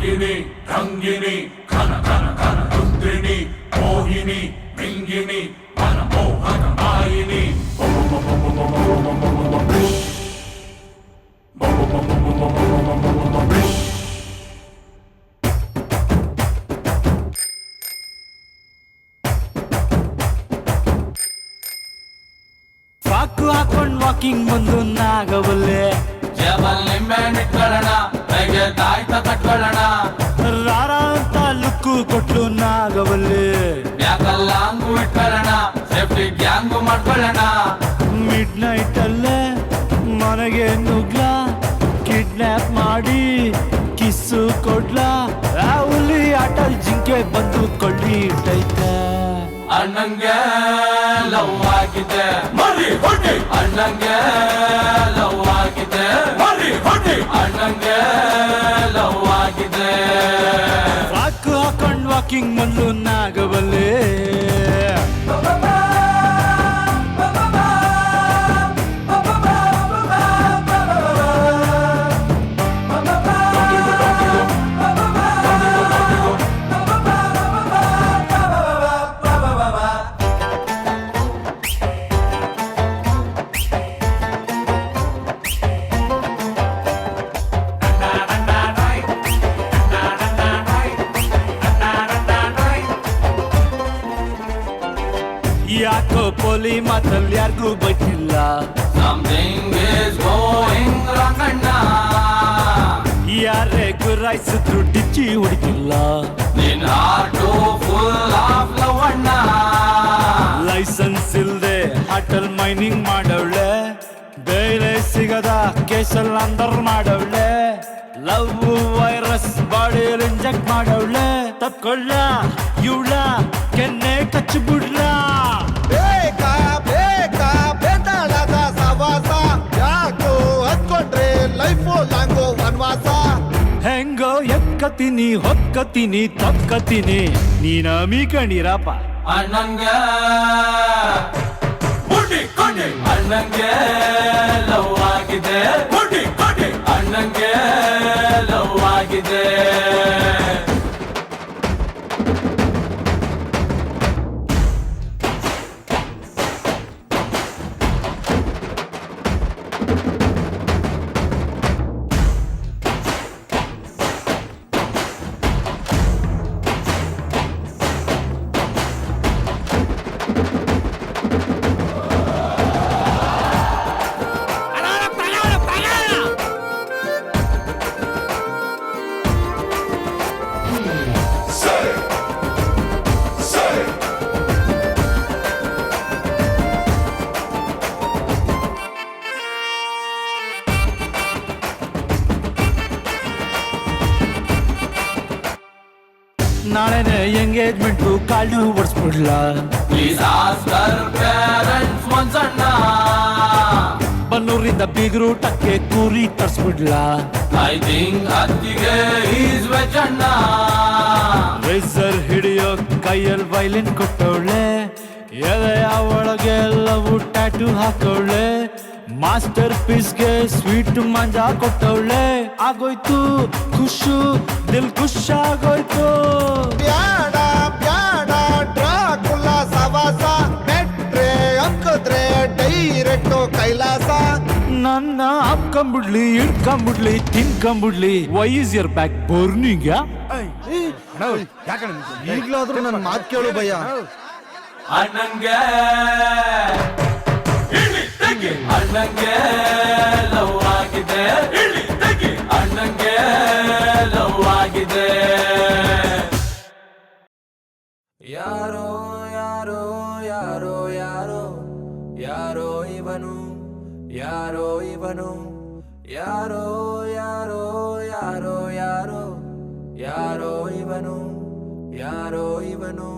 ರಾಗಿಣಿ ರಂಗಿಣಿ ಘನ ಘನ ಘನ ರುದ್ರಿಣಿ ಮೋಹಿನಿ ಮಿಂಗಿಣಿ ಮನಮೋಹನ ಮಾಯಿನಿ ಪಾಕು ಹಾಕೊಂಡ್ ವಾಕಿಂಗ್ ಬಂದು ನಾಗವಲ್ಲೆ ಜಬಲ್ ನಿಂಬೆ ಇಟ್ಕೊಳ್ಳೋಣ ಕೈಗೆ ತಾಯ್ತ ಕಟ್ಕೊಳ್ಳೋಣ ರಾರ ಅಂತ ಲುಕ್ಕು ಕೊಟ್ಲು ನಾಗವಲ್ಲೆ ಯಾಕಲ್ಲ ಹಂಗು ಇಟ್ಕೊಳ್ಳೋಣ ಸೇಫ್ಟಿ ಗ್ಯಾಂಗು ಮಾಡ್ಕೊಳ್ಳೋಣ ಮಿಡ್ ನೈಟ್ ಅಲ್ಲೇ ಮನೆಗೆ ನುಗ್ಲ ಕಿಡ್ನಾಪ್ ಮಾಡಿ ಕಿಸ್ಸು ಕೊಡ್ಲ ಆ ಹುಲಿ ಆಟಲ್ ಜಿಂಕೆ ಬಂದು ಕೊಳ್ಳಿ ಇಟ್ಟೈತೆ ಅಣ್ಣಂಗೆ ಲವ್ ಆಗಿದೆ ಮರಿ ಹೊಡಿ ಅಣ್ಣಂಗೆ ಲವ್ ಆಗಿದೆ ಮರಿ ಹೊಡಿ ಅಣ್ಣಂಗೆ ಲವ್ ಆಗಿದೆ ಪಾಕು ಹಾಕೊಂಡ್ ವಾಕಿಂಗ್ ಬಂದು ನಾಗವಲ್ಲೆ ಯಾಕೋ ಪೋಲಿ ಮಾತಲ್ಲಿ ಯಾರಿಗೂ ಬೈತಿಲ್ಲ ಸಮಥಿಂಗ್ ಇಸ್ ಗೋಯಿಂಗ್ ರಾಂಗ್ ಅಣ್ಣ ಯಾರೇ ಗುರಾಯಿಸಿದ್ರು ಡಿಚ್ಚಿ ಹೊಡಿತಿಲ್ಲ ನಿನ್ ಹಾರ್ಟು ಫುಲ್ ಆಫ್ ಲವ್ ಅಣ್ಣ ಲೈಸೆನ್ಸ್ ಇಲ್ದೆ ಹಾಟಲ್ ಮೈನಿಂಗ್ ಮಾಡವಳೆ ಬೇರೆ ಸಿಗದ ಕೇಸಲ್ ಅಂದರ್ ಮಾಡವಳೆ ಲವ್ ವೈರಸ್ ಬಾಡಿಯಲ್ಲಿ ಇಂಜೆಕ್ಟ್ ಮಾಡವಳೆ ತಪ್ಕೊಳ್ಳ ಇವಳ ಕೆನ್ನೆ ಕಚ್ಚಿಬಿಡ್ಲ ಬೇಕಾ ಬೇಕಾ ಬೇತಾಳದ ಸವಾಸ ಯಾಕೋ ಹತ್ಕೊಂಡ್ರೆ ಲೈಫು ಲಾಂಗೋ ವನವಾಸ ಹೆಂಗೋ ಎಕ್ಕತೀನಿ ಹೊಕ್ಕತೀನಿ ತಕ್ಕತೀನಿ ನೀನ ಮೀಕಣಿರಪ್ಪ ಅಣ್ಣಂಗೆ ಮುಡಿ ಕೊಡಿ ಅಣ್ಣಂಗೆ ಲವ್ ಆಗಿದೆ ಮುಡಿ ಕೊಡಿ ಅಣ್ಣಂಗೆ ಲವ್ ಆಗಿದೆ ನಾಳೆನೆ ಎಂಗೇಜ್ಮೆಂಟು ಕಾಳು ಓಡಿಸ್ಬಿಡ್ಲ ಪ್ಲೀಸ್ ಆಸ್ಕರ್ ಪೇರೆಂಟ್ಸ್ ಒಂದ್ಸಣ್ಣ ಬನ್ನೂರಿಂದ ಬೀಗ್ರೂಟಕ್ಕೆ ಕೂರಿ ತರ್ಸ್ಬಿಡ್ಲ ಐ ಥಿಂಕ್ ಅತ್ತಿಗೆ ಈಸ್ ವೆಜ್ ಅಣ್ಣ ರೇಸರ್ ಹಿಡಿಯೋ ಕೈಯಲ್ಲಿ ವೈಲಿನ್ ಕೊಟ್ಟವಳೆ ಎದೆಯ ಒಳಗೆ ಎಲ್ಲವೂ ಟ್ಯಾಟೂ ಹಾಕವಳೆ ಮಾಸ್ಟರ್ ಪೀಸ್ಗೆ ಸ್ವೀಟ್ ಮಂಜಾ ಕೊಟ್ಟವಳೆ ಆಗೋಯ್ತು ಖುಷು ದಿಲ್ ಖುಷ್ ಆಗೋಯ್ತು ಬ್ಯಾಡ ಬ್ಯಾಡ ಡ್ರಾಕುಲ ಸವಾಸ ಮೆಟ್ರೆ ಅಂಕದ್ರೆ ಡೈರೆಕ್ಟು ಕೈಲಾಸ ನನ್ನ ಹಾಕೊಂಬಿಡ್ಲಿ ಇಡ್ಕೊಂಬಿಡ್ಲಿ ತಿನ್ಕೊಂಬಿಡ್ಲಿ ವೈ ಇಸ್ ಯರ್ ಬ್ಯಾಕ್ ಬೋರ್ನಿಂಗ್ ಈಗ್ಲಾದ್ರೂ ನನ್ನ ಮಾತು ಕೇಳು ಭಯ್ಯ ಅಣ್ಣಂಗೆ ಇಳಿ ತೆಗಿ ಅಣ್ಣಂಗೆ ಲವ್ ಆಗಿದೆ ಇಳಿ ತೆಗಿ ಅಣ್ಣಂಗೆ ಲವ್ ಆಗಿದೆ ಯಾರೋ ಯಾರೋ ಯಾರೋ ಯಾರೋ ಯಾರೋ ಇವನು ಯಾರೋ ಇವನು ಯಾರೋ ಯಾರೋ ಯಾರೋ ಯಾರೋ ಯಾರೋ ಇವನು ಯಾರೋ ಇವನು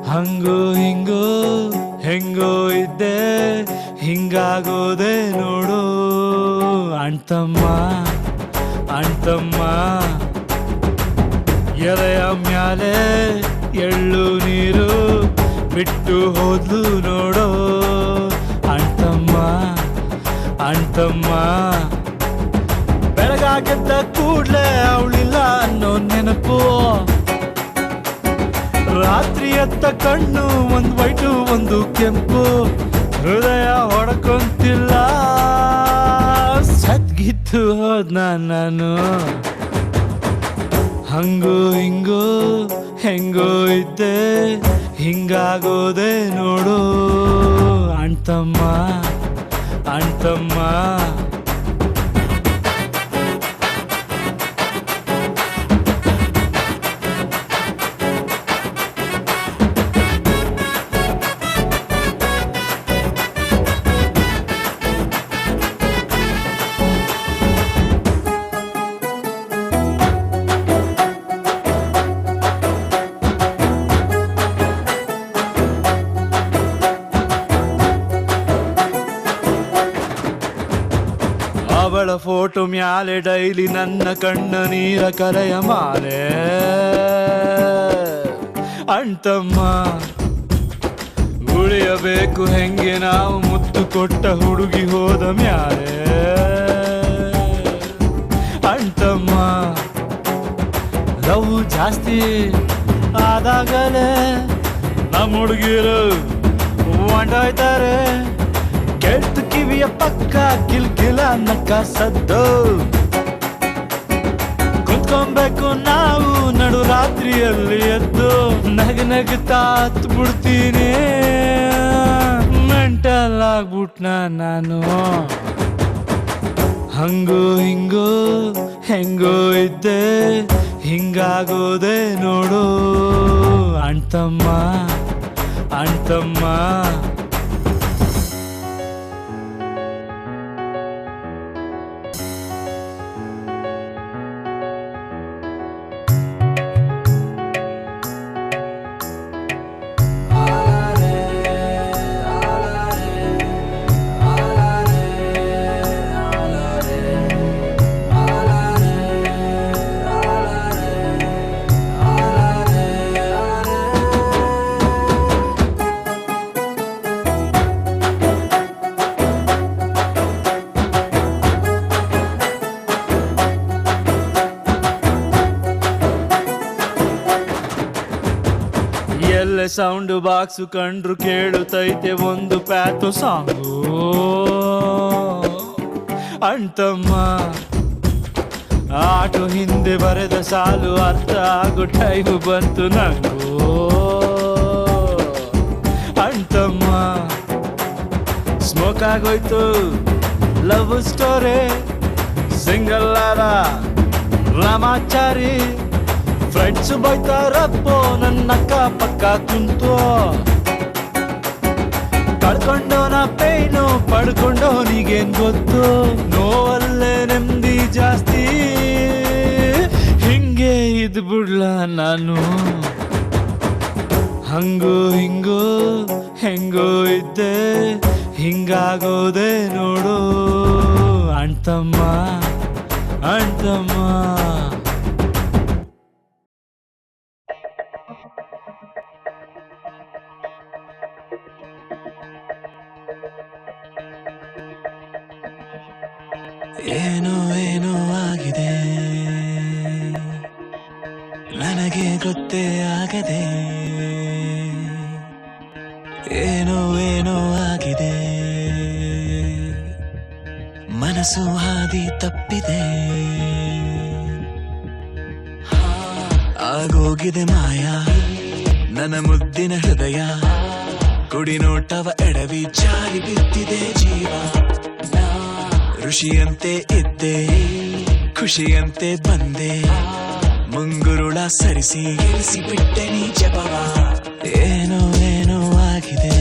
ಹಂಗೋ ಹಿಂಗೋ ಹೆಂಗೋ ಇದ್ದೆ ಹಿಂಗಾಗೋದೆ ನೋಡು ಅಣ್ತಮ್ಮ ಅಣ್ತಮ್ಮ ಎದೆಯ ಮ್ಯಾಲೆ ಎಳ್ಳು ನೀರು ಬಿಟ್ಟು ಹೋದ್ಲು ನೋಡೋ ಅಣ್ತಮ್ಮ ಅಣ್ತಮ್ಮ ಬೆಳಗಾಗೆದ್ದ ಕೂಡ್ಲೆ ಅವಳಿಲ್ಲ ಅನ್ನೋ ನೆನಪು, ರಾತ್ರಿ ಎತ್ತ ಕಣ್ಣು ಒಂದು ವೈಟು ಒಂದು ಕೆಂಪು, ಹೃದಯ ಹೊಡ್ಕೊಂತಿಲ್ಲ ಸದ್ಗಿತ್ತು ಹೋದ್ನ ನಾನು. ಹಂಗೋ ಹಿಂಗೋ ಹೆಂಗೋ ಇದ್ದೆ ಹಿಂಗಾಗೋದೆ ನೋಡು ಅಣ್ತಮ್ಮ ಅಣ್ತಮ್ಮ. ಅವಳ ಫೋಟೋ ಮ್ಯಾಲೆ ಡೈಲಿ ನನ್ನ ಕಣ್ಣ ನೀರ ಕರೆಯ ಮಾಲೆ ಅಣ್ತಮ್ಮ. ಉಳಿಯಬೇಕು ಹೆಂಗೆ ನಾವು ಮುತ್ತು ಕೊಟ್ಟ ಹುಡುಗಿ ಹೋದ ಮ್ಯಾಲೆ ಅಣ್ತಮ್ಮ. ಲವ್ ಜಾಸ್ತಿ ಆದಾಗಲೇ ನಮ್ಮ ಹುಡುಗಿರು ಹೊಂಡೋಯ್ತಾರೆ, ಕೆಟ್ಟ ಕಿವಿಯ ಪಕ್ಕ ಕಿಲ್ಕಿಲ ನಕ್ಕ ಸದ್ದು, ಕುತ್ಕೊಬೇಕು ನಾವು ನಡು ರಾತ್ರಿಯಲ್ಲಿ ಎದ್ದು, ನಗನಗ್ತಾ ಬಿಡ್ತೀನಿ ಮೆಂಟಲ್ ಆಗ್ಬಿಟ್ನ ನಾನು. ಹಂಗೋ ಹಿಂಗೋ ಹೆಂಗೋ ಇದ್ದೆ ಹಿಂಗಾಗೋದೆ ನೋಡು ಅಣ್ತಮ್ಮ ಅಣ್ತಮ್ಮ. ಎಲ್ಲೆ ಸೌಂಡ್ ಬಾಕ್ಸು ಕಂಡ್ರು ಕೇಳುತ್ತೈತೆ ಒಂದು ಪ್ಯಾಥೋ ಸಾಂಗು ಅಣ್ತಮ್ಮ. ಆಟೋ ಹಿಂದೆ ಬರೆದ ಸಾಲು ಅರ್ಥ ಆಗೋ ಟೈಮು ಬಂತು ನಂಗೂ ಅಣ್ತಮ್ಮ. ಸ್ಮೋಕ್ ಆಗೋಯ್ತು ಲವ್ ಸ್ಟೋರಿ, ಸಿಂಗಲ್ ಆದ ರಾಮಾಚಾರಿ, ಫ್ರೆಂಡ್ಸ್ ಬೈತಾರಪ್ಪೋ ನನ್ನ ಅಕ್ಕ ಪಕ್ಕ ಕುಂತು, ಕಳ್ಕೊಂಡೋನ ಪೈನು ಪಡ್ಕೊಂಡೋನಿಗೇನ್ ಗೊತ್ತು, ನೋವಲ್ಲೇ ನೆಮ್ಮದಿ ಜಾಸ್ತಿ ಹಿಂಗೆ ಇದ್ ಬಿಡ್ಲ ನಾನು. ಹಂಗೋ ಹಿಂಗೋ ಹೆಂಗೋ ಇದ್ದೆ ಹಿಂಗಾಗೋದೆ ನೋಡು ಅಣ್ತಮ್ಮ ಅಣ್ತಮ್ಮ. ಏನೋ ಏನೋ ಆಗಿದೆ ನನಗೆ ಗೊತ್ತೇ ಆಗದೆ, ಏನೋ ಏನೋ ಆಗಿದೆ ಮನಸ್ಸು ಹಾದಿ ತಪ್ಪಿದೆ, ಆಗೋಗಿದೆ ಮಾಯ ನನ್ನ ಮುದ್ದಿನ ಹೃದಯ, ಕುಡಿ ನೋಟವ ಎಡವಿ ಜಾರಿ ಬಿದ್ದಿದೆ ಜೀವ. ಋಷಿಯಂತೆ ಇದ್ದೆ ಖುಷಿಯಂತೆ ಬಂದೆ, ಮುಂಗುರುಳ ಸರಿಸಿ ಇರಿಸಿ ಬಿಟ್ಟೆ ನೀ ಜಪವ. ಏನೋ ಏನೋ ಆಗಿದೆ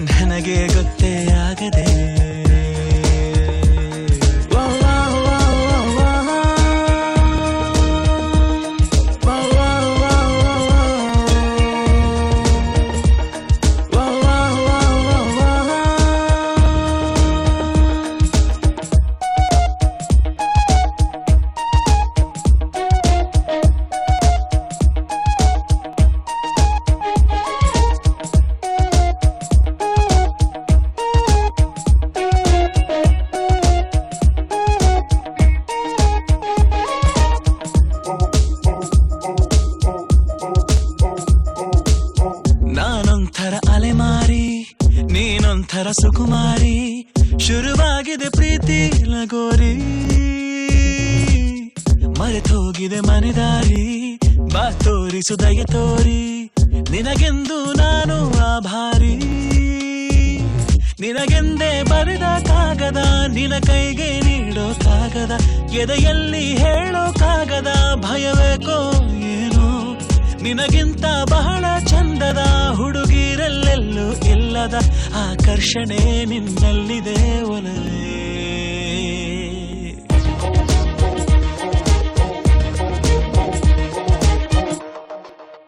ನನಗೆ ಗೊತ್ತೇ ಆಗದೆ. ಸುಕುಮಾರಿ ಶುರುವಾಗಿದೆ ಪ್ರೀತಿ ಲಗೋರಿ ಮರೆತೋಗಿದೆ ಮನೆದಾರಿ ಬಾ ತೋರಿಸು ದಯ ತೋರಿ ನಿನಗೆಂದು ನಾನು ಆಭಾರಿ ನಿನಗೆಂದೇ ಬರೆದ ಕಾಗದ ನಿನ ಕೈಗೆ ನೀಡೋ ಕಾಗದ ಎದೆಯಲ್ಲಿ ಹೇಳೋ ಕಾಗದ ಭಯವೇಕೋ ಏನೋ ನಿನಗಿಂತ ಬಹಳ ಚಂದದ ಹುಡುಗಿರಲ್ಲೆಲ್ಲೂ ಇಲ್ಲದ ಆಕರ್ಷಣೆ ನಿನ್ನಲ್ಲಿದೆ ಒಲವೇ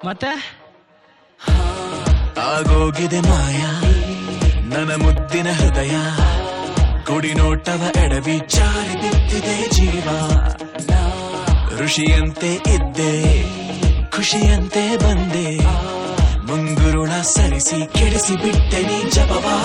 ಮತ್ತೆ ಆಗೋಗಿದೆ ಮಾಯ ನನ್ನ ಮುದ್ದಿನ ಹೃದಯ ಕುಡಿ ನೋಟವ ಎಡವಿ ಜಾರಿ ಬಿದ್ದಿದೆ ಜೀವ ಋಷಿಯಂತೆ ಇದ್ದೆ ಖುಷಿಯಂತೆ ಬಂದೆ ಮುಂಗುರುಳ ಸರಿಸಿ ಕೆಡಿಸಿ ಬಿಟ್ಟೆ ನೀ ಜಪವಾ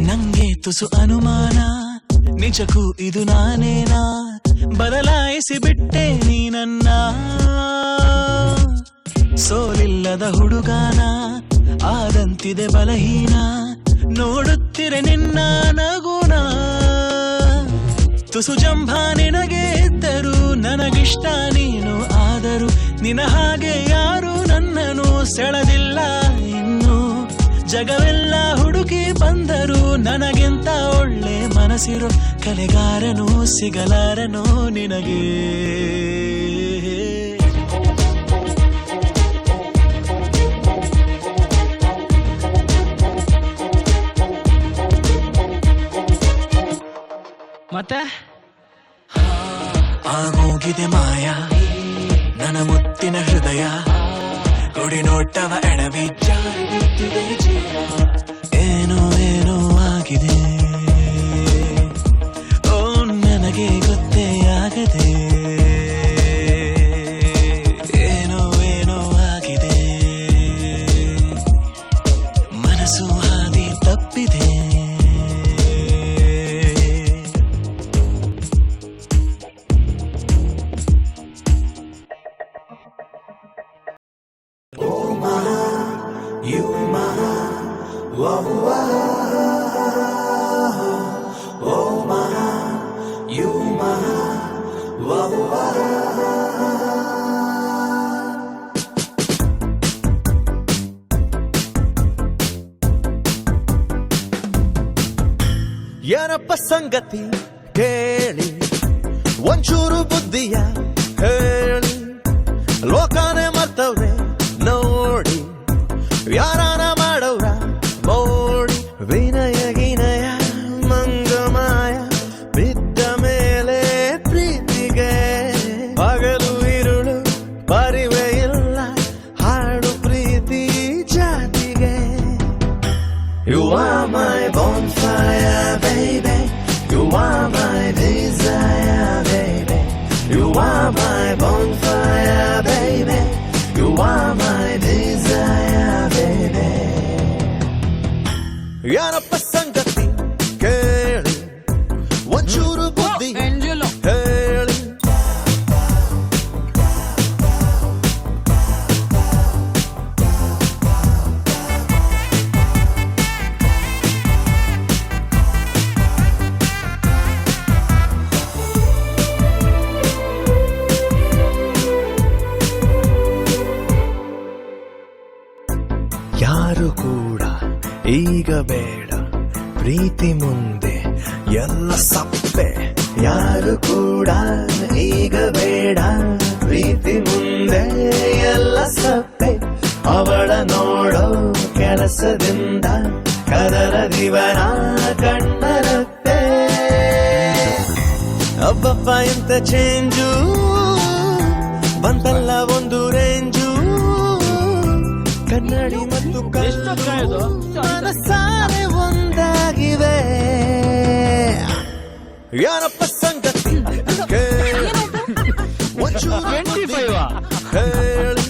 ನಂಗೆ ತುಸು ಅನುಮಾನ ನಿಜಕ್ಕೂ ಇದು ನಾನೇನಾ ಬದಲಾಯಿಸಿ ಬಿಟ್ಟೆ ನೀ ನನ್ನ ಸೋಲಿಲ್ಲದ ಹುಡುಗಾನ ಆದಂತಿದೆ ಬಲಹೀನ ನೋಡುತ್ತಿರೆ ನಿನ್ನ ನಗುನ ತುಸು ಜಂಭ ನಿನಗೆ ಇದ್ದರು ನನಗಿಷ್ಟ ನೀನು ಆದರೂ ನಿನ ಹಾಗೆ ಯಾರು ನನ್ನನ್ನು ಸೆಳೆದಿಲ್ಲ ಇನ್ನು ಜಗವೆಲ್ಲ ಹುಡುಕಿ ಬಂದರು ನನಗಿಂತ ಒಳ್ಳೆ ಮನಸ್ಸಿರೋ ಕಲೆಗಾರನು ಸಿಗಲಾರನು ನಿನಗೆ ಮತ್ತೆ ಆಗೋಗಿದೆ ಮಾಯ ನನ್ನ ಮುತ್ತಿನ ಹೃದಯ ಕುಡಿ ನೋಟವ ಎಡವಿ ಜಾರಿ ಬಿದ್ದಿದೆ ಜೀವ ಏನೋ ಏನೋ ಆಗಿದೆ ಓ ನನಗೆ ಗೊತ್ತೇ ಆಗದೆ ಏನೋ ಏನೋ ಆಗಿದೆ ಮನಸ್ಸು ಹಾದಿ ತಪ್ಪಿದೆ ಏನಪ್ಪ ಸಂಗತಿ ಕೇಳಿ ಒಂಚೂರು ಬುದ್ಧಿಯ ಹೇಳಿ ಲೋಕನೇ ಮರ್ತವ್ರೆ ನೋಡಿ ಯಾರಾನ ಮಾಡವ್ರ ಮೋಡಿ ವಿನಯ ಗಿನಯ ಮಂಗಮಾಯ ಬಿದ್ದ ಮೇಲೆ ಪ್ರೀತಿಗೆ ಹಗಲು ಇರುಳು ಪರಿವೆ ಇಲ್ಲ ಹಾಡು ಪ್ರೀತಿ ಜಾತಿಗೆ You are my bonfire, baby. You are my desire, baby. You are my bonfire, baby. You are my desire, baby. ಏನಪ್ಪ ಸಂಗತಿ ಕೇಳಿ ಒಂಚೂರು ಬುದ್ಧಿ ಹೇಳಿ ಯಾರು ಕೂಡ ಈಗ ಬೇಡ ಪ್ರೀತಿ ಮುಂದೆ ಎಲ್ಲ ಸಪ್ಪೆ ಯಾರು ಕೂಡ ಈಗ ಬೇಡ ಪ್ರೀತಿ ಮುಂದೆ ಎಲ್ಲ ಸಪ್ಪೆ ಅವಳ ನೋಡೋ ಕೆಲಸದಿಂದ ಕದರ ದಿವನ ಕಣ್ಣರತ್ತೆ ಅಬ್ಬಪ್ಪ ಇಂತ ಚೇಂಜು ಬಂತಲ್ಲ ಒಂದು ರೇಂಜು ಕನ್ನಡಿ ಮತ್ತು ಮನಸಾರೆ ಏನಪ್ಪ ಸಂಗತಿ ಕೇಳಿ ಒಂಚೂರು ಬುದ್ಧಿ ಹೇಳಿ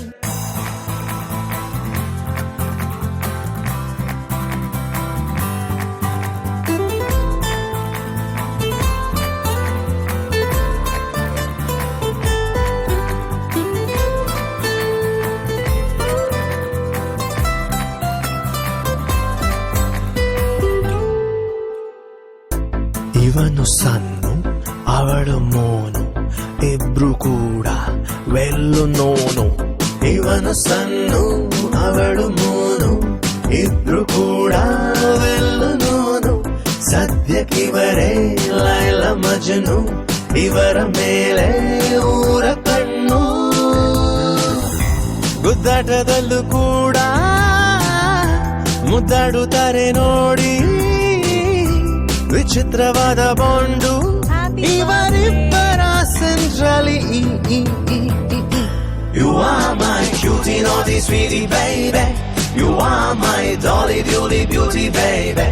ಇವನು ಸನ್ನು ಅವಳು ಮೋನು ಇಬ್ರು ಕೂಡ ವೆಲ್ಲು ನೋನು ಇವನು ಸನ್ನು ಅವಳು ಮೋನು ಇಬ್ರು ಕೂಡ ವೆಲ್ಲು ನೋನು ಸದ್ಯಕ್ಕಿವರೇ ಲೈಲ ಮಜನು ಇವರ ಮೇಲೆ ಊರ ಕಣ್ಣು ಗುದ್ದಾಟದಲ್ಲೂ ಕೂಡ ಮುದ್ದಾಡುತ್ತಾರೆ ನೋಡಿ ವಿಚಿತ್ರವಾದ ಬಾಂಡು ಇವರಿಬ್ಬರ centrally You are my cutie naughty sweetie baby You are my dolly doody beauty baby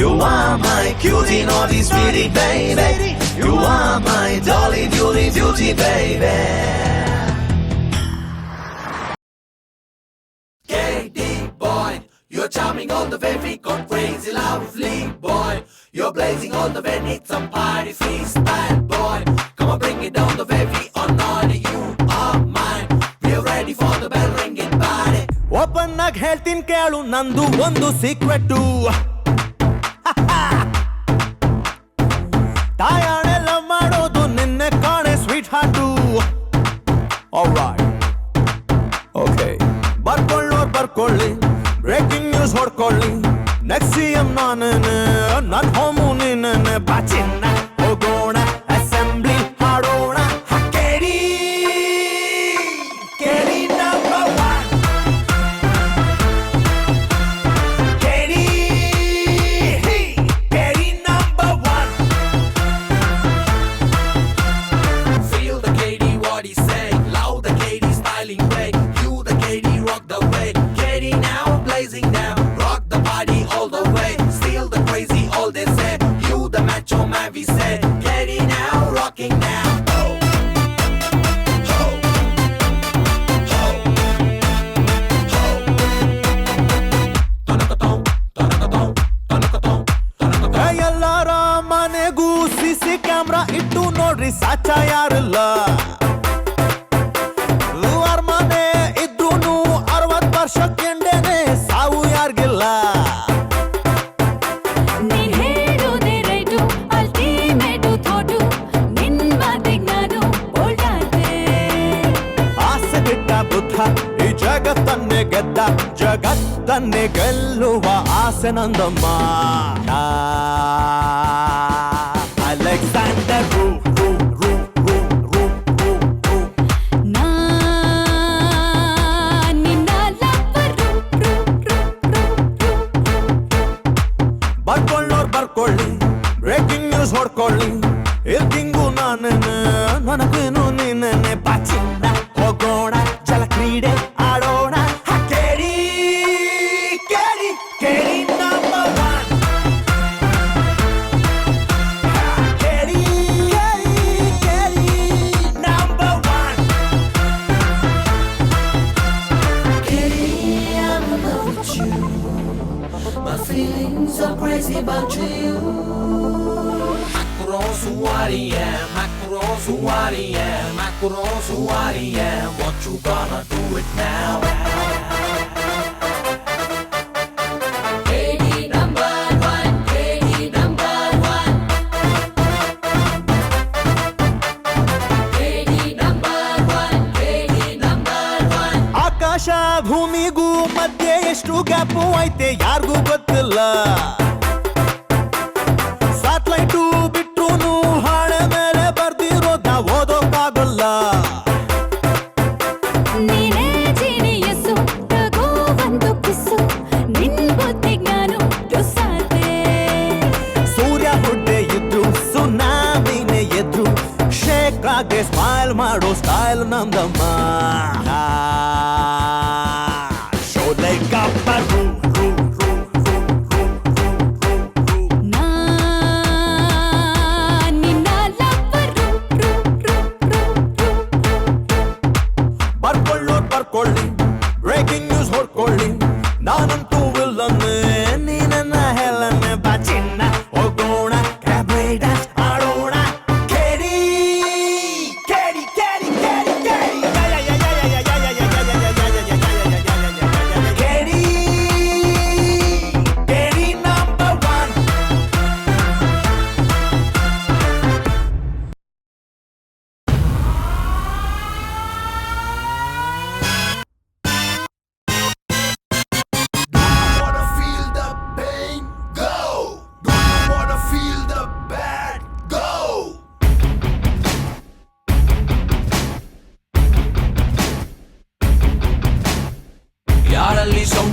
You are my cutie naughty sweetie baby You are my dolly doody beauty baby KD boy, you're charming all the way, we got crazy lovely boy. You're blazing all the way, need some party freestyle boy. Come on, bring it down the way, we are naughty, you are mine. We're ready for the bell ringing party. Open ಆಗಿ ಹೇಳ್ತೀನಿ ಕೇಳು ನಂದು ಒಂದು ಸೀಕ್ರೆಟ್ಟು ತಾಯಾಣೆಲ್ಲ ಮಾಡೋದು ನಿನ್ನೆ ಕಾಣೆ sweet heart okay ಬರ್ಕೊಳ್ಳಿ breaking news ಹೊಡ್ಕೊಳ್ಳಿ next CM ನಾನೇನೆ ನನ್ ಹೋಮು ನೀನೇನೆ ಬಾಚಿನ್ನ ಹೋಗೋಣ ಅಸೆಂಬ್ಲಿ ಹಾಡೋಣ ಕೇಳಿ ಕೇಳಿ ನಂಬರ್ ಒನ್ ಕೇಳಿ ಕೇಳಿ number one Feel the KD, what he say. Loud the KD, styling way. You the KD, rock the way. KD now, blazing now. Rock the body all the way. Steal the crazy, all they say. You the macho man, we say. KD now, rocking now. Ho. Ho. Ho. Ho. Tanakaton, tanakaton, tanakaton, tanakaton. ಎಲ್ಲಾರ ಮನೆಗೂ CC camera ಇಟ್ಟು ನೋಡ್ರಿ ಸಾಚ ಯಾರಿಲ್ಲ ಅರಮನೆ ಇದ್ರೂನು 60 ವರ್ಷಕ್ಕೆಂಡೇನೆ ಸಾವು ಯಾರಿಗಿಲ್ಲ ನೀನ್ ಹೇಳೋದೇ right ultimate thought ನಿನ್ ಮಾತಿಗ್ ನಾನು ಓಡಾಡ್ದೆ ಆಸೆ ಬಿಟ್ಟ ಬುದ್ಧ ಈ ಜಗತ್ತನ್ನೇ ಗೆದ್ದ ಜಗತ್ತನ್ನೇ ಗೆಲ್ಲುವ ಆಸೆ ನಂದಮ್ಮ ಅಲೆಕ್ಸಾಂಡರ್ ನಿನ್ನ ಲವ್ವರು ಬರ್ಕೊಳ್ಳಿ ಬ್ರೇಕಿಂಗ್ ನ್ಯೂಸ್ ಹೊಡ್ಕೊಳ್ಳಿ ಇರ್ಕಿಂಗು ನಾನೇನೆ ನನಗೇನು ನೀನೇನೆ ಬಾಚಿಂದ ಹೋಗೋಣ ಜಲ ಕ್ರೀಡೆ ಆಡೋಣ ಕೇಳಿ ಕೇಳಿ ಕೇಳಿ ನಂಬರ್ ಒನ್ ಕೇಳಿ ಕೇಳಿ ಕೇಳಿ number one I'm in love with you. My feelings are crazy about you. Makurosuwaria, what you gonna do it now? KD number one, KD number one. KD number one, KD number one. ಆಕಾಶ ಭೂಮಿಗೂ ಮಧ್ಯೆ ಎಷ್ಟು gap ಐತೆ ಯಾರಿಗೂ ಗೊತ್ತಿಲ್ಲ satellite ಬಿಟ್ರೂನು ಹಾಳೆ ಮೇಲೆ ಬರ್ದಿರೋದ ಓದೋಕ್ಕಾಗಲ್ಲ ನೀನೇ genius ತಗೋ ಒಂದು ಕಿಸ್ಸು ನಿನ್ ಬುದ್ಧಿಗ್ ನಾನು ಟುಸಾದೆ ಸೂರ್ಯ ಹುಡ್ಡೆ ಇದ್ರು ಸುನಾಮಿನೇ ಎದ್ರು ಶೇಕ್ ಆಗಿ ಸ್ಮೈಲ್ ಮಾಡೋ ಸ್ಟೈಲ್ ನಮ್ದಮ್ಮ ಶೋಲೆ ಕಪ್ಪರು ನಿನ್ನ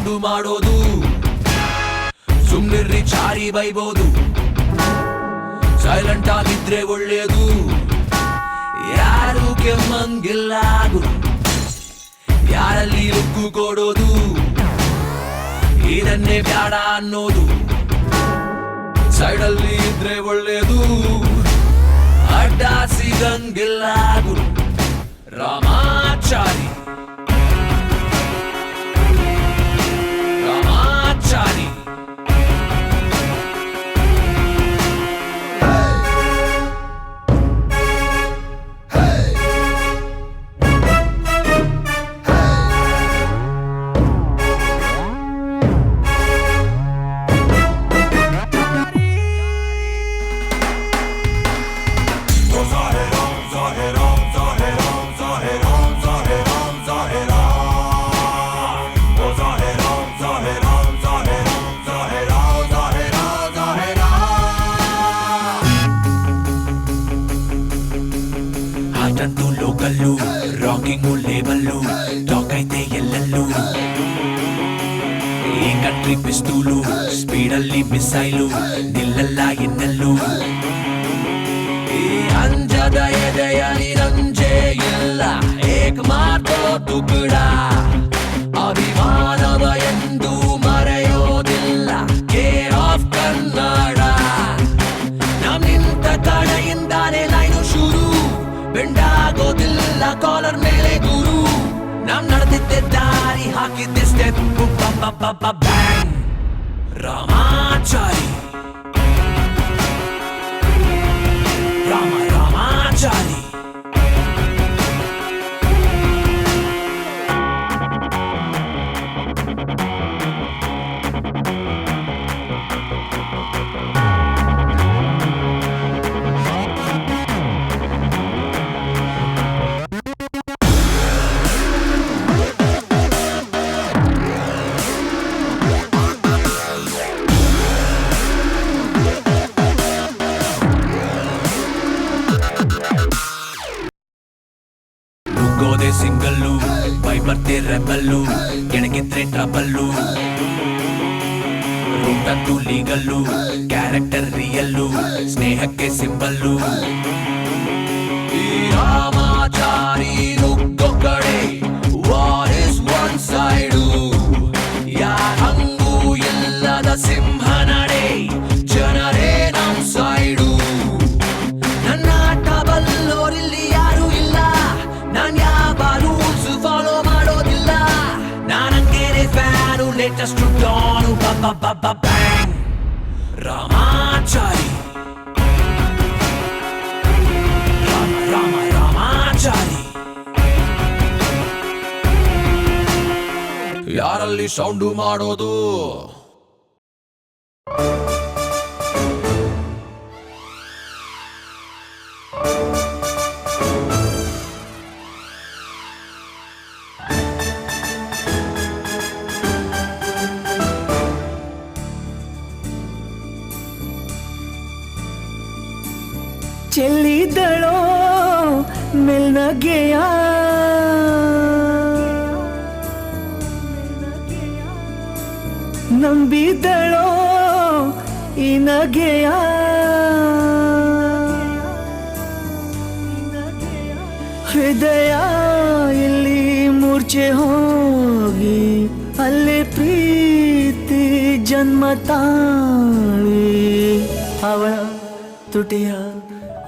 ಸೌಂಡು ಮಾಡೋದು ಸುಮ್ನಿರ್ರಿ ಚಾರಿ ಬೈಬೋದು ಸೈಲೆಂಟ್ ಆಗಿದ್ರೆ ಒಳ್ಳೇದು ಯಾರು ಕೆಮ್ಮಂಗಿಲ್ಲ ಗುರು ಯಾರಲ್ಲಿ ಲುಕ್ಕು ಕೊಡೋದು ಇದನ್ನೇ ಬ್ಯಾಡ ಅನ್ನೋದು ಸೈಡಲ್ಲಿ ಇದ್ರೆ ಒಳ್ಳೇದು ಅಡ್ಡ ಸಿಗಂಗಿಲ್ಲ ಗುರು ರಾಮಾಚಾರಿ ರಾಮಾಚಾರಿ ಹಾಟಂತೂ ಲೋಕಲ್ಲು ರಾಕಿಂಗು ಲೇಬಲ್ಲು ಟಾಕ್ ಐತೆ ಎಲ್ಲಲ್ಲೂ ಈ ಕಂಟ್ರಿ ಪಿಸ್ತೂಲು ಸ್ಪೀಡಲ್ಲಿ ಮಿಸೈಲು ನಿಲ್ಲಲ್ಲ ಇನ್ನಲ್ಲೂ ಈ ಅಂಜದ ಎದೆಯಲ್ಲಿ ರಂಜೆ ಇಲ್ಲ ಏಕ್ ಮಾತೋ ತುಕಡ ಅಭಿಮಾನವ ಎಂದು ಮರೆಯೋದಿಲ್ಲ ಕೇರ್ ಆಫ್ ಕನ್ನಡ ನಮ್ ನಿಂತ ಕಡೆಯಿಂದಾನೆ ಲೈನು ಶುರು ಬೆಂಡಾಗೋದಿಲ್ಲ ಕಾಲರ್ ಮೇಲೆ ಗುರು ನಮ್ ನಡೆದಿದ್ದೆ ದಾರಿ ಹಾಕಿದ್ದೆ ಸ್ಟೆಪ್ ಬ್ಯಾಂಗ್ ರಾಮಾಚಾರಿ ರಾಮಾಚಾರಿ ಗೋದೆ ಸಿಂಗಲ್ಲು ಬೈ ಬರ್ತೆ ರೆಬಲ್ಲು ಕೆಣಗಿದ್ರೆ ಟ್ರಬಲ್ಲು ರೂಟಂತೂ ಲೀಗಲ್ಲು ಕ್ಯಾರೆಕ್ಟರ್ ರಿಯಲ್ಲು ಸ್ನೇಹಕ್ಕೆ ಸಿಂಬಲ್ಲು ಈ ರಾಮಾಚಾರಿ ನುಗ್ಗೋ ಕಡೆ ವಾರ್ ಇಸ್ ಒನ್ ಸೈಡು ಯಾರಂಗೂ ಇಲ್ಲದ ಸಿಂಹ ನಡೆ ಜನರೇ ನಮ್ ಸೈಡು ನನ್ನ ಆಟ ಬಲ್ಲೋರಿಲ್ಲಿ ಯಾರು ಇಲ್ಲ ನಾನ್ ಯಾವ ರೂಲ್ಸ್ ಫಾಲೋ ಮಾಡೋದಿಲ್ಲ ನಾನಂಗೇನೆ fan latest don bang Ramachari Ramachari ಯಾರಲ್ಲಿ ಸೌಂಡು ಮಾಡೋದು ಚೆಲ್ಲಿದಳೋ ಮೆಲ್ನಗೆಯ ನಂಬಿದಳೋ ಈ ನಗೆಯ ಹೃದಯ ಇಲ್ಲಿ ಮೂರ್ಛೆ ಹೋಗಿ ಅಲ್ಲೇ ಪ್ರೀತಿ ಜನ್ಮ ತಾಳಿ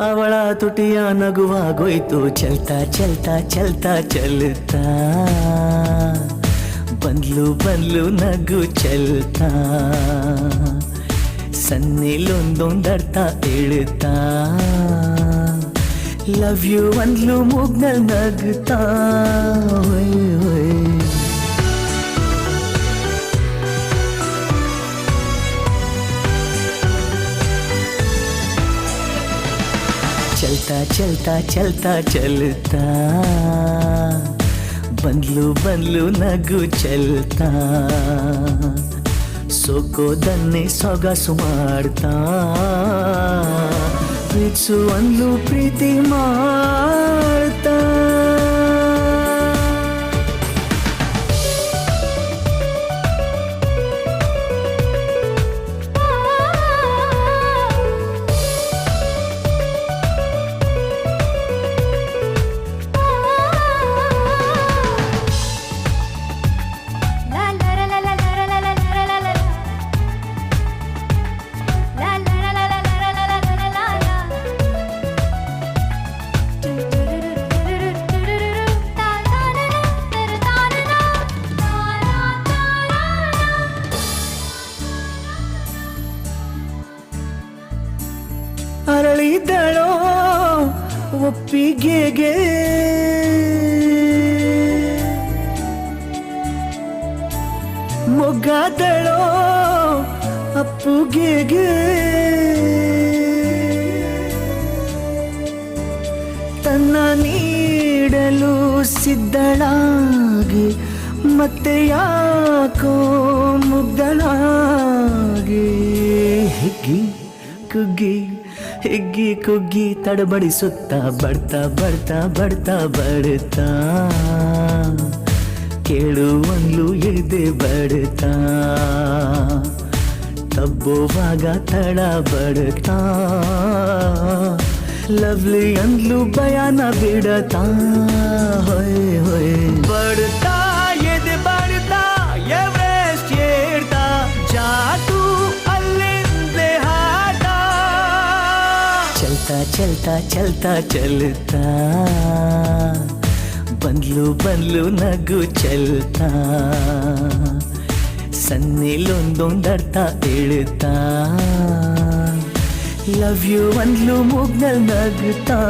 ಅವಳ ತುಟಿಯ ನಗುವಾಗೋಯ್ತು ಚಲ್ತಾ ಚಲ್ತಾ ಚಲ್ತಾ ಚಲ್ತಾ ಬಂದ್ಲು ನಗು ಚಲ್ತಾ ಸನ್ನಿಲೊಂದೊಂದರ್ಥ ಹೇಳ್ತಾ ಲವ್ ಯು ಅಂದ್ಲು ಮೂಗ್ನಲ್ ನಗ್ತಾ ಹೊಯ್ ಹೊಯ್ ಚಲ್ತಾ ಚಲ್ತಾ ಚಲ್ತಾ ಚಲ್ತಾ ಬಂದ್ಲು ನಗು ಚಲ್ತಾ ಸೋಕೋದನ್ನೇ ಸೊಗಸು ಮಾಡ್ತಾ ಪ್ರೀತಿಸು ಅಂದ್ಲು ಪ್ರೀತಿ ಮಾಡ್ತಾ ಹೇಳಿದಳೋ ಒಪ್ಪಿಗೆಗೆ ಮೊಗ್ಗಾದಳೋ ಅಪ್ಪುಗೆಗೆ ತನ್ನ ನೀಡಲು ಸಿದ್ಧಳಾಗಿ ಮತ್ತೆ ಯಾಕೋ ಮುಗ್ಧಳಾಗಿ ಹಿಗ್ಗಿ ಕುಗ್ಗಿ ತಡಬಡಿಸುತ್ತ ಬಡ್ತಾ ಕೇಳುವನ್ಲು ಎದೆ ಬಡ್ತಾ ತಬ್ಬುವಾಗ ತಡ ಬಡ್ತಾ ಲವ್ಲಿ ಅಂದ್ಲು ಭಯಾನ ಬಿಡತಾ ಹೊಯ್ ಬಡ್ತಾ ಎದೆ ಬಡ್ತಾ ಎವರೆಸ್ಟ್ ಏರ್ತಾ ಜಾಟು ಅಲ್ಲಿಂದಲೇ ಹಾಟ ಚಲ್ತಾ ಬಂದ್ಲು ನಗು ಚಲ್ತಾ ಸನ್ನಿಲೊಂದೊಂದರ್ಥ ಹೇಳ್ತಾ ಲವ್ ಯು ಅಂದ್ಲು ಮೂಗ್ನಲ್ ನಗುತ್ತಾ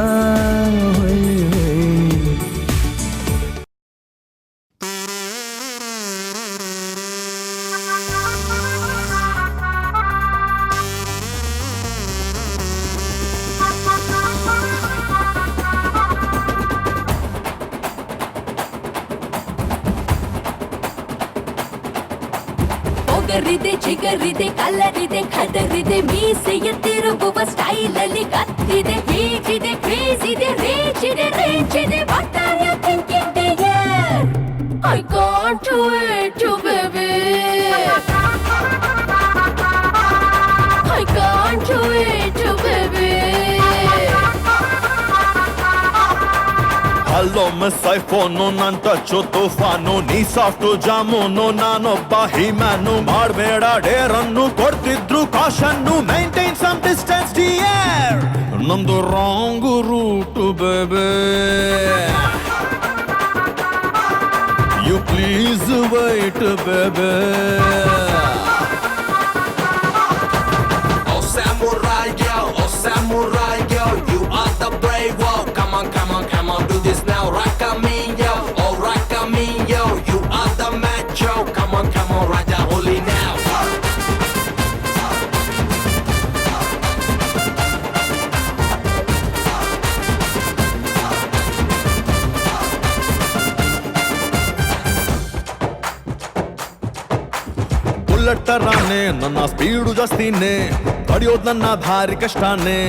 ಒಗರಿದೆ ಚಿಗರಿದೆ ಕಲರಿದೆ ಖದರಿದೆ ಮೀಸೆಯ ತಿರುಗುವ ಸ್ಟೈಲ್ ಅಲ್ಲಿ ಕತ್ತಿದೆ ಹೀಗಿದೆ ಕ್ರೇಜಿದೆ ರೇಂಜಿದೆ what are you thinking dear I can't wait to baby I can't wait to baby hello miss iPhone ನನ್ ಟಚ್ಚು ತುಫಾನು ನೀ ಸಾಫ್ಟು ಜಾಮೂನು ನಾನೊಬ್ಬ ಹಿಮ್ಯಾನು ಮಾಡಬೇಡ ಡೇರನ್ನು ಕೊಡ್ತಿದ್ರು ಕಾಶನ್ನು ಮೈಂಟೈನ್ ಸಮ್ ಡಿಸ್ಟೆನ್ಸ್ ಡಿಯರ್ ನಮ್ದು wrong route babe you please wait babe Samurai girl, you are the brave one. Come on, do this now. Rock me, yo, oh rock me, yo. You are the macho. Come on, ride the holy now. Bullet ತರಾನೆ ನನ್ನ speed ಜಾಸ್ತಿನೇ ತಡಿಯೋದ್ ನನ್ನ ದಾರಿ ಕಷ್ಟಾನೇ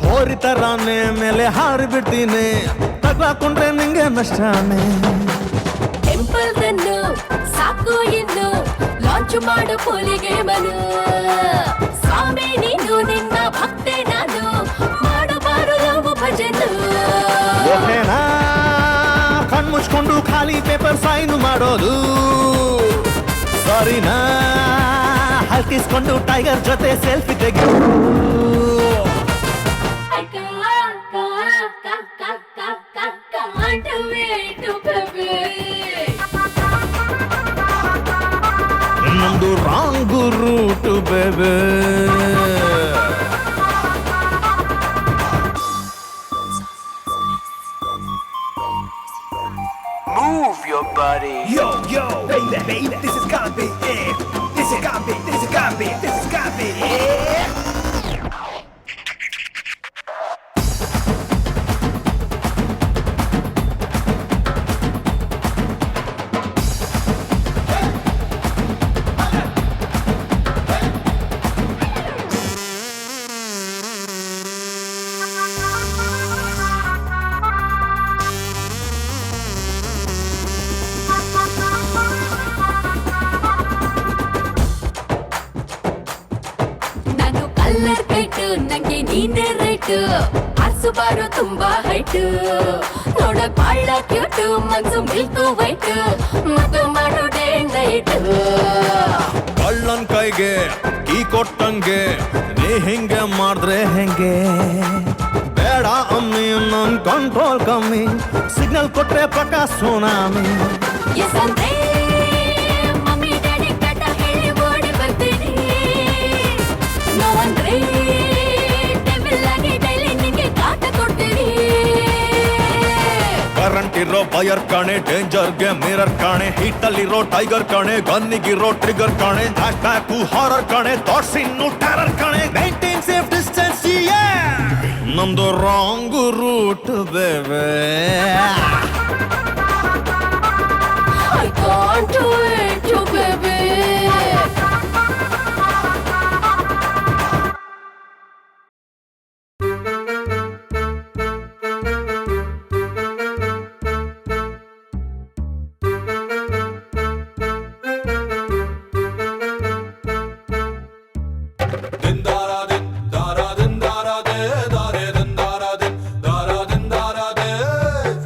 ಹೋರಿ ತರಾನೆ ಮೇಲೆ ಹಾರಿ ಬಿಡ್ತೀನಿ ತಗ್ಲಾಕೊಂಡ್ರೆ ನಿಂಗೆ ನಷ್ಟಾನೆ ಟೆಂಪಲ್ ರನ್ನು ಸಾಕು ಎಂದು ಲಾಂಚ್ ಮಾಡು ಪೋಲಿಗೆ ಮನು ಸ್ವಾಮಿ ನೀನು ನಿನ್ನ ಭಕ್ತೆ ನಾನು ಮಾಡಬಾರು ನಾವು ಭಜನು ಓಕೆನಾ ಕಣ್ಮುಚ್ಕೊಂಡು ಖಾಲಿ ಪೇಪರ್ ಸೈನು ಮಾಡೋದು ಸರಿನಾ ಹಲ್ಕಿಸ್ಕೊಂಡು ಟೈಗರ್ ಜೊತೆ ಸೆಲ್ಫಿ ತೆಗೆದು ನಮ್ದು wrong route babe Move your body. Yo, baby, this is gonna be it. This is gonna be it. ನಂಗೆ ನೀನೇ ರೈಟ್ ಸುಬಾರು ತುಂಬಾ ಹೈಟ್ ನೋಡಕ್ ಬಾಳ ಕ್ಯೂಟ್ ಮನ್ಸು ಮಿಲ್ಕು ವೈಟ್ ಮದು ಮಾಡು ಡೇ ನೈಟ್ ಕಳ್ಳನ್ ಕೈಗೆ ಈ ಕೊಟ್ಟಂಗೆ ನೀ ಹಿಂಗೆ ಮಾಡಿದ್ರೆ ಹೆಂಗೆ ಬೇಡ ಅಮ್ಮಿ ನನ್ ಕಂಟ್ರೋಲ್ ಕಮ್ಮಿ ಸಿಗ್ನಲ್ ಕೊಟ್ರೆ ಪಕ್ಕ ಸುನಾಮಿ ಎಸ್ ಅಂದ್ರೆ ಮಮ್ಮಿ ಡ್ಯಾಡಿ ಕಟ ಹೇಳಿ ಓಡಿ ಬರ್ತೀನಿ ನೋ ಅಂದ್ರೆ ಡೆವಿಲ್ ಇರೋ ಬಯರ್ ಕಾಣೆ, ಡೇಂಜರ್ಗೆ ಮಿರರ್ ಕಾಣೆ, ಹೀಟಲ್ಲಿರೋ ಟೈಗರ್ ಕಾಣೆ, ಗನ್ನಿಗಿರೋ ಟ್ರಿಗರ್ ಕಾಣೆ, ಹ್ಯಾಶ್ ಟ್ಯಾಗು ಹಾರರ್ ಕಾಣೆ, ಥಾಟ್ಸ್ ಇನ್ನು ಟೆರರ್ ಕಾಣೆ. ಮೇಂಟೈನ್ ಸೇಫ್ ಡಿಸ್ಟೆನ್ಸ್, ನಮ್ದು wrong route babe. I can't wait to baby.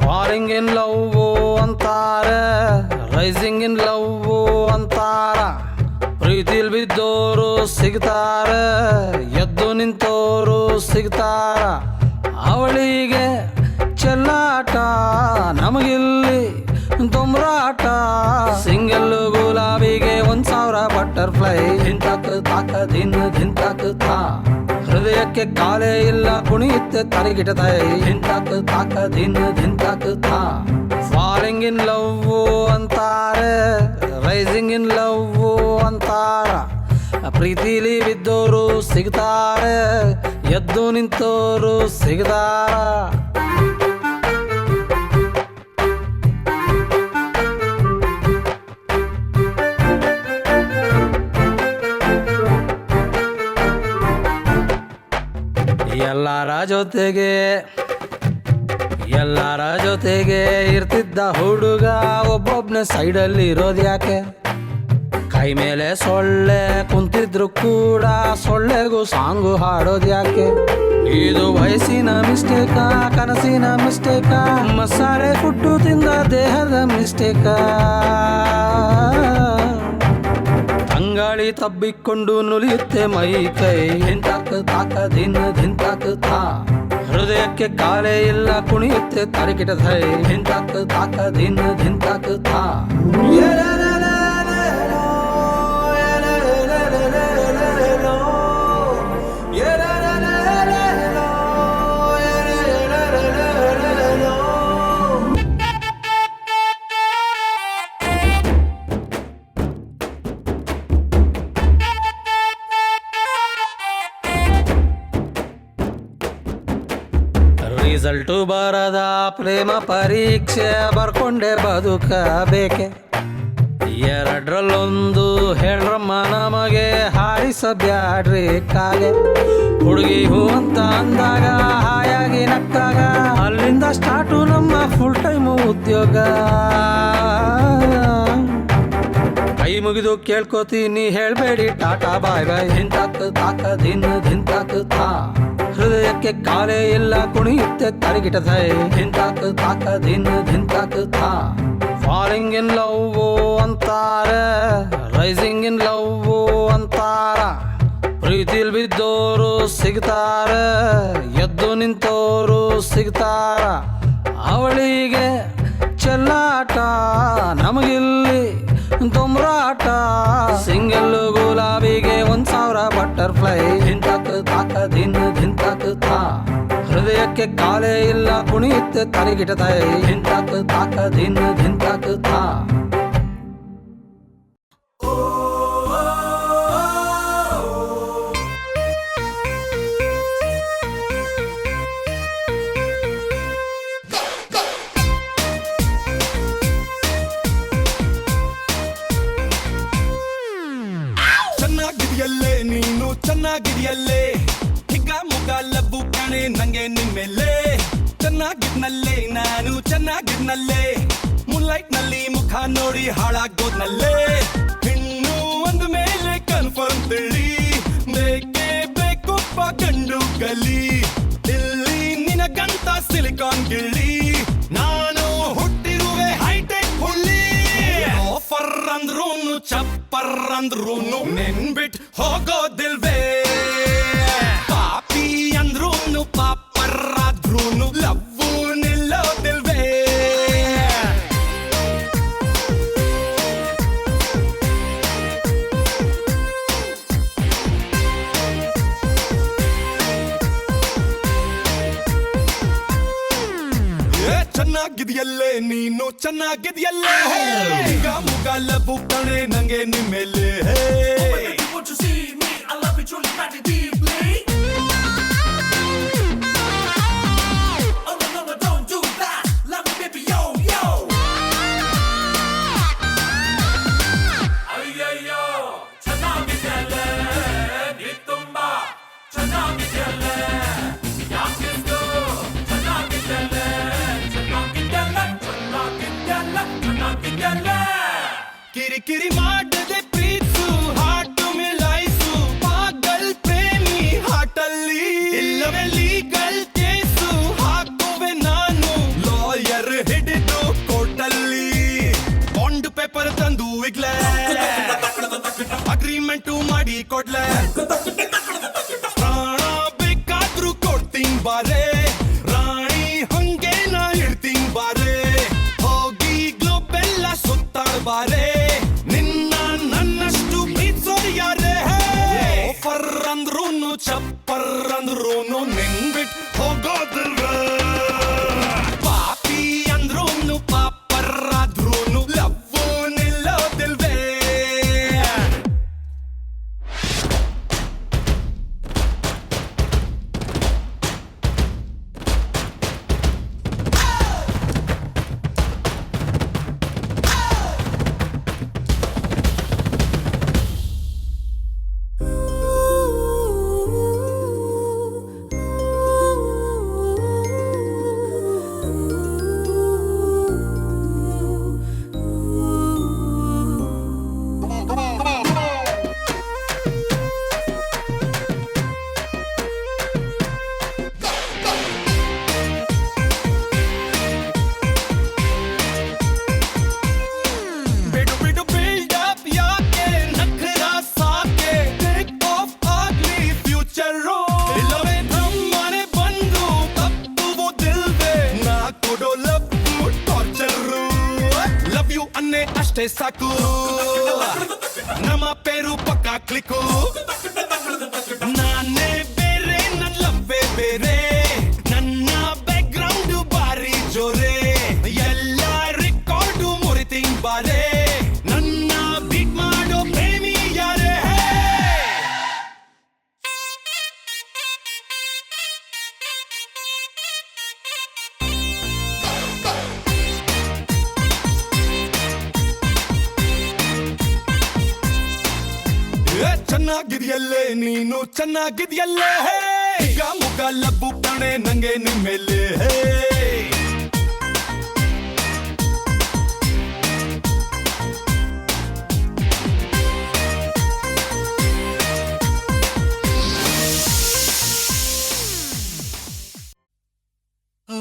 Falling in love ಅಂತಾರೆ, ರೈಸಿಂಗ್ ಇನ್ ಲವ್ ಅಂತಾರ, ಪ್ರೀತಿಲ್ ಬಿದ್ದೋರು ಸಿಗ್ತಾರೆ, ಎದ್ದು ನಿಂತೋರು ಸಿಗ್ತಾರ. ಅವಳಿಗೆ ಚೆಲ್ಲಾಟ, ನಮಗಿಲ್ಲಿ ದೊಂಬ್ರಾಟ. Single ಗುಲಾಬಿಗೆ 1,000 butterfly. ಧಿಂತಾಕ್ ತಾಕ ಧಿಂತಾಕ್ ಥಾ, ಹೃದಯಕ್ಕೆ ಕಾಲೇ ಇಲ್ಲ ಕುಣಿಯುತ್ತೆ ತರಿಗಿಟತೈ. ಧಿಂತಾಕ್ ತಾಕ ಧಿಂತಾಕ್ ಥಾ. ಫಾಲಿಂಗ್ ಇನ್ ಲವ್ ಅಂತಾರೆ, ರೈಸಿಂಗ್ ಇನ್ ಲವ್ ಅಂತಾರ, ಪ್ರೀತಿಲಿ ಬಿದ್ದೋರು ಸಿಗ್ತಾರೆ, ಎದ್ದು ನಿಂತೋರು ಸಿಗ್ತಾರ. ಎಲ್ಲರ ಜೊತೆಗೆ ಇರ್ತಿದ್ದ ಹುಡುಗ ಒಬ್ಬೊಬ್ನೇ ಸೈಡಲ್ಲಿ ಇರೋದು ಯಾಕೆ? ಕೈ ಮೇಲೆ ಸೊಳ್ಳೆ ಕುಂತಿದ್ರು ಕೂಡ ಸೊಳ್ಳೆಗೂ ಸಾಂಗು ಹಾಡೋದು ಯಾಕೆ? ಇದು ವಯಸ್ಸಿನ ಮಿಸ್ಟೇಕ, ಕನಸಿನ ಮಿಸ್ಟೇಕ, ಮಸಾಲೆ ಫುಡ್ಡು ತಿಂದ ದೇಹದ ಮಿಸ್ಟೇಕ? ತಂಗಾಳಿ ತಬ್ಬಿಕೊಂಡು ನುಲಿಯುತ್ತೆ ಮೈ ಕೈ. ಧಿಂತಾಕ್ ತಾಕ ಧಿಂತಾಕ್ ಥಾ, ಹೃದಯಕ್ಕೆ ಕಾಲೇ ಇಲ್ಲ ಕುಣಿಯುತ್ತೆ ತರಿಕಿಟ ಥೈ. ಧಿಂತಾಕ್ ತಾಕ ಧಿಂತಾಕ್ ಥಾ. ರಿಸಲ್ಟು ಬರದ ಪ್ರೇಮ ಪರೀಕ್ಷೆ ಬರ್ಕೊಂಡೆ ಬದುಕಬೇಕೆ? ಎರಡರಲ್ಲೊಂದು ಹೇಳ್ರಮ್ಮ ನಮಗೆ, ಹಾರಿಸಬ್ಯಾಡ್ರಿ ಕಾಗೆ. ಹುಡುಗಿ ಹೂ ಅಂತ ಅಂದಾಗ ಹಾಯಾಗಿ ನಕ್ಕಾಗ, ಅಲ್ಲಿಂದ ಸ್ಟಾರ್ಟು ನಮ್ಮ ಫುಲ್ ಟೈಮು ಉದ್ಯೋಗ. ಕೈ ಮುಗಿದು ಕೇಳ್ಕೋತೀನಿ ಹೇಳ್ಬೇಡಿ ಟಾಟಾ ಬಾಯ್ ಬಾಯ್. ಧಿಂತಾಕ್ ತಾಕ ಧಿಂತಾಕ್ ಥಾ, ಹೃದಯಕ್ಕೆ ಕಾಲೇ ಇಲ್ಲ ಕುಣಿಯುತ್ತೆ ತರಿಗಿಟ ಥೈ. ಧಿಂತಾಕ್ ತಾಕ ಧಿಂತಾಕ್ ಥಾ. ಫಾಲಿಂಗ್ ಇನ್ ಲವ್ ಅಂತಾರೆ, ರೈಸಿಂಗ್ ಇನ್ ಲವ್ ಅಂತಾರ, ಪ್ರೀತಿಲ್ ಬಿದ್ದೋರು ಸಿಗ್ತಾರೆ, ಎದ್ದು ನಿಂತೋರು ಸಿಗ್ತಾರ. ಅವಳಿಗೆ ಚೆಲ್ಲಾಟ, ನಮಗಿಲ್ಲಿ ದೊಂಬ್ರಾಟ. Single ಗುಲಾಬಿಗೆ 1,000 butterfly. ಧಿಂತಾಕ್ ತಾಕ ಧಿಂತಾಕ್ ಥಾ, ಹೃದಯಕ್ಕೆ ಕಾಲೇ ಇಲ್ಲ ಕುಣಿಯುತ್ತೆ ತರಿಗಿಟ ಥೈ. ಧಿಂತಾಕ್ ತಾಕ ಧಿಂತಾಕ್ ಥಾ. ಚೆನ್ನಾಗಿದೆಯಲ್ಲೇ ನೀನು, ಚೆನ್ನಾಗಿದೆಯಲ್ಲೇ, ಹಿಗ್ಗ ಮುಗ ಲಬ್ಬು ಕಣೆ ನಂಗೆ ನಿಮ್ಮೆಲ್ಲೇ. ಚೆನ್ನಾಗಿದ್ನಲ್ಲೇ ನಾನು, ಚೆನ್ನಾಗಿದ್ನಲ್ಲೇ, ಮುನ್ಲೈಟ್ ನಲ್ಲಿ ಮುಖ ನೋಡಿ ಹಾಳಾಗೋದ್ನಲ್ಲೇ. ಇನ್ನು ಒಂದು ಮೇಲೆ ಕನ್ಫರ್ಮ್ ತಿಳಿ, ಬೇಕೇ ಬೇಕೊಪ್ಪ ಗಂಡು ಗಲಿ. ಇಲ್ಲಿ ನಿನಗಂತ ಸಿಲಿಕಾನ್ ಗಿಳಿ, ನಾನು ಹುಟ್ಟಿರುವೆ ಹೈಟೆಕ್ ಹುಳ್ಳಿ. ಆಫರ್ ಅಂದ್ರೂನು ಚಪ್ಪರ್ ಅಂದ್ರೂನು ನೆನ್ಬಿಟ್ ಹೋಗೋದಿಲ್ವೇ? ಪಾಪಿ ಅಂದ್ರೂನು ಪಾಪರ್ರಾದ್ರೂನು ಲವ್ವು ನಿಲ್ಲೋದಿಲ್ವೇ? ಚೆನ್ನಾಗಿದ್ಯಲ್ಲೇ ನೀನು ಚೆನ್ನಾಗಿದ್ಯಲ್ಲೇ ಈಗ ಮುಗಾಲಬು ಕಣೆ ನಂಗೆ ನಿಮ್ಮೆಲೆ Won't you see me? I love you truly, madly, deeply. Oh no no no, don't do that. Love me baby, yo yo. Ayyayyo, ಚೆನ್ನಾಗಿದ್ಯಲ್ಲೇ ನೀ ತುಂಬಾ ಚೆನ್ನಾಗಿದ್ಯಲ್ಲೇ ಯಾಕಿಷ್ಟು ಚೆನ್ನಾಗಿದ್ಯಲ್ಲೇ ಚೆನ್ನಾಗಿದ್ಯಲ್ಲೇ ಚೆನ್ನಾಗಿದ್ಯಲ್ಲೇ ಚೆನ್ನಾಗಿದ್ಯಲ್ಲೇ ಕಿರಿಕಿರಿ ಮಾಡದೆ ಪ್ರೀತು ಹಾಟು ಮಿಲಾಯಿಸು ಪಾಗಲ್ ಪ್ರೇಮಿ ಹಾಟಲ್ಲಿ ಇಲ್ಲವೇ ಲೀಗಲ್ ಕೇಸು ಹಾಕುವೆ ನಾನು ಲಾಯರ್ ಹಿಡಿದು ಕೋರ್ಟಲ್ಲಿ ಬಾಂಡ್ ಪೇಪರ್ ತಂದು ಇಗ್ಲೇ ಅಗ್ರಿಮೆಂಟು ಮಾಡಿ ಕೊಡ್ಲೆ ಪ್ರಾಣ ಬೇಕಾದ್ರೂ ಕೊಡ್ತೀನಿ ಬಾರೆ ರಾಣಿ ಹಂಗೆ ನಾ ಇಡ್ತೀನಿ ಬಾರೆ ಹೋಗಿ ಗ್ಲೋಬೆಲ್ಲ ಸುತ್ತಾಡ್ಬಾರೆ ನಿನ್ನ ನನ್ನಷ್ಟು ಪ್ರೀತಿಸೋರು ಯಾರೇ ಆಫರ್ ಅಂದ್ರೂನು ಚಪ್ಪರ್ ಅಂದ್ರೂನು ನಿನ್ಬಿಟ್ ಹೋಗೋದಿಲ್ವೇ ಪಾಪಿ ಅಂದ್ರೂನು ಪಾಪರ್ ಆದ್ರೂನು ಲವ್ವು ನಿಲ್ಲೋದಿಲ್ವೇ ಬಿಡು ಬಿಡು ಬಿಲ್ಡ್ ಅಪ್ ಯಾಕೆ ನಖರ ಸಾಕೆ ಟೇಕ್ ಆಫ್ ಆಗ್ಲಿ ಫ್ಯೂಚರ್ ಇಲ್ಲವೇ ನಮ್ಮನೆ ಬಂದು ತಪ್ಪುವುದಿಲ್ವೇ ನಾ ಕೊಡೋ ಲವ್ ಟಾರ್ಚರ್ ಲವ್ ಯು ಅನ್ನೇ ಅಷ್ಟೇ ಸಾಕು ನಮ್ಮ ಪೇರು ಪಕ್ಕ ಕ್ಲಿಕ್ಕು ನಾನೇ ಬೇರೆ ನನ್ನ ಲವ್ವೇ ಬೇರೆ ನನ್ನ ಬ್ಯಾಕ್ ಗ್ರೌಂಡ್ ಬಾರಿ ಜೋರೆ ಎಲ್ಲ ರೆಕಾರ್ಡು ಮುರಿತೀನಿ ಬಾರೆ ನನ್ನ ಬೀಟ್ ಮಾಡೋ ಪ್ರೇಮಿ ಯಾರೇ ಚೆನ್ನಾಗಿದ್ಯಲ್ಲೇ ನೀನು ಚೆನ್ನಾಗಿದ್ಯಲ್ಲೇ ಈಗ ಮುಗಾಲಬು ಕಣೆ ನಂಗೆ ನಿಮ್ಮೆಲೆ ಓ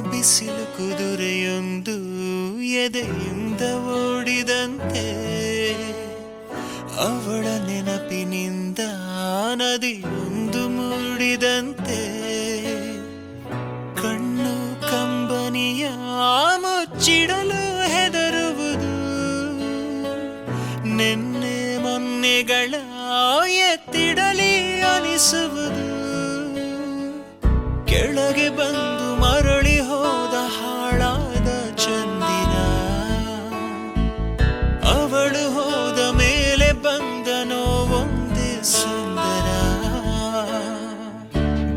ಬಿಸಿಲು ಕುದುರೆಯೊಂದು ಎದೆಯಿಂದ ಓಡಿದಂತೆ ಅವಳ ನೆನಪಿನಿಂದ ನದಿಯೊಂದು ಮೂಡಿದಂತೆ ಕಣ್ಣು ಕಂಬನಿಯ ಮುಚ್ಚಿಡಲು ಹೆದರುವುದು ನಿನ್ನೆ ಮೊನ್ನೆಗಳ ಎತ್ತಿಡಲಿ ಅನಿಸುವುದು ಕೆಳಗೆ ಬಂದು ಮರಳಿ ಹೋದ ಹಾಳಾದ ಚಂದಿರ ಅವಳು ಹೋದ ಮೇಲೆ ಬಂದನೋ ಒಂದೇ ಸುಂದರ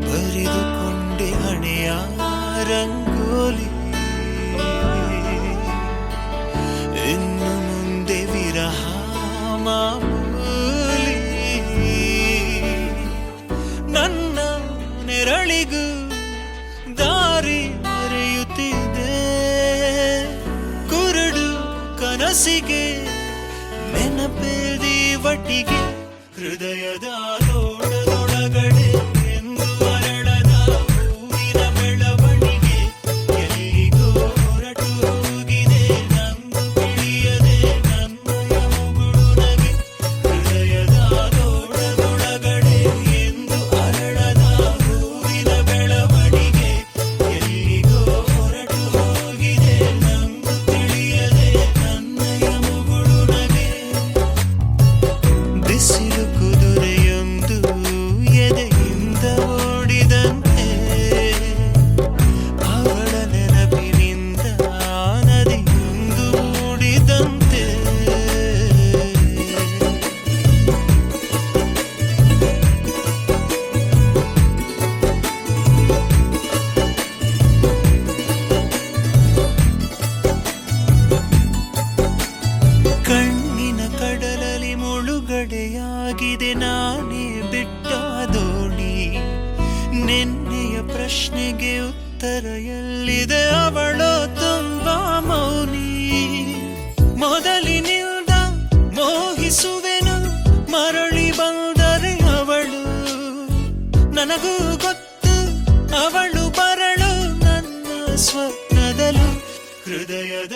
ಬರೆದುಕೊಂಡೆ ಹಣೆಯ ರಂಗೋಲಿ ಇನ್ನು ಮುಂದೆ ವಿರಹ ಮಾಮೂಲಿ ನನ್ನ ನೆರಳಿಗೂ ದಾರಿ ಮರೆಯುತ್ತಿದೆ ಕುರುಡು ಕನಸಿಗೆ ನೆನಪೇದಿ ಒಟ್ಟಿಗೆ ಹೃದಯದ ನೋಡದೊಳಗಡೆ ಎಂದು ಅರಳದ ಹೂವಿನ ಬೆಳವಣಿಗೆ ಎಲ್ಲಿಗೋ ಹೊರಟು ಹೋಗಿದೆ ನಂದು ತಿಳಿಯದೆ ನನ್ನಯ ಮುಗುಳು ನಗೆ ಹೃದಯದ ನೋಡದೊಳಗಡೆ ಎಂದು ಅರಳದ ಹೂವಿನ ಬೆಳವಣಿಗೆ ಎಲ್ಲಿಗೋ ಹೊರಟು ಹೋಗಿದೆ ನಂದು ತಿಳಿಯದೆ ನನ್ನಯ ಮುಗುಳು ನಗೆ ಬಿಸಿಲು ಕುದುರೆಯೊಂದು ನಿನ್ನೆಯ ಪ್ರಶ್ನೆಗೆ ಉತ್ತರ ಎಲ್ಲಿದೆ ಅವಳು ತುಂಬಾ ಮೌನಿ ಮೊದಲಿನಿಂದ ಮೋಹಿಸುವೆನು ಮರಳಿ ಬಂದರೆ ಅವಳು ನನಗೂ ಗೊತ್ತು ಅವಳು ಬರಳು ನನ್ನ ಸ್ವಪ್ನದಲು ಹೃದಯದ